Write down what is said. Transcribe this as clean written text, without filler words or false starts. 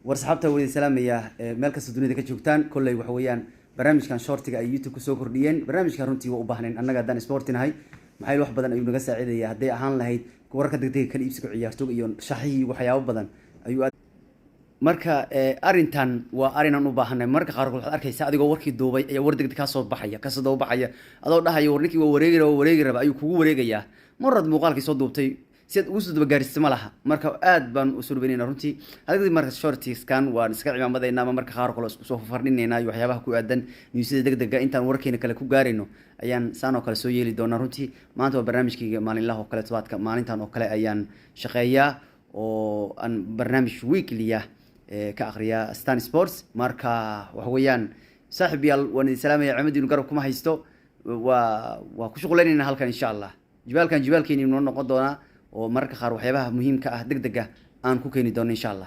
warsaxabta wada salaamaya meel kasta dunida ka joogtaan kolley waxa weeyaan barnaamijkan shortiga ay YouTube ku soo kordhiyeen barnaamijkan runtii waa u baahneen annaga haddaan sportinahay maxay wax badan ayuu naga saacidayaa hadday ahaan lahayd wararka degdega kala iibsiga ciyaartooyga iyo shaxii waxyaabo badan ayuu marka arintan waa arinan u baahanay marka qaar waxaad arkaysaa adigoo warkii duubay ayaa war degdeg ka soo baxaya adoo dhahayo warninkii waa wareegi raba ayuu kugu wareegayaa marad muuqaalkii soo duubtay si aad ugu soo dabagaaristay ma laha marka aad baan u soo dhaweynayna runtii hadii marka shortiiskan waan iska cimaamadeynaa ama marka qaar kale isku soo fardhineynaa iyo waxyaabaha ku aadan newsada degdega intaan warkeena kale ku gaarayno ayaan saan oo kale soo yeeli doonaa runtii maanta waa barnaamijkayga maalinlaha oo kale tobaadka maalintan oo kale ayaan shaqeeyaa oo aan barnaamij weekly ka akhriya Stan Sports marka waxa weeyaan saaxiib yaal waan idin salaamaya Axmediinu garab kuma haysto waa ku shaqaleynayna halkan insha Allah jibaalkeeni inoo noqon doona oo marka qaar waxyaabaha muhiimka ah degdega aan ku keeni doono insha Allah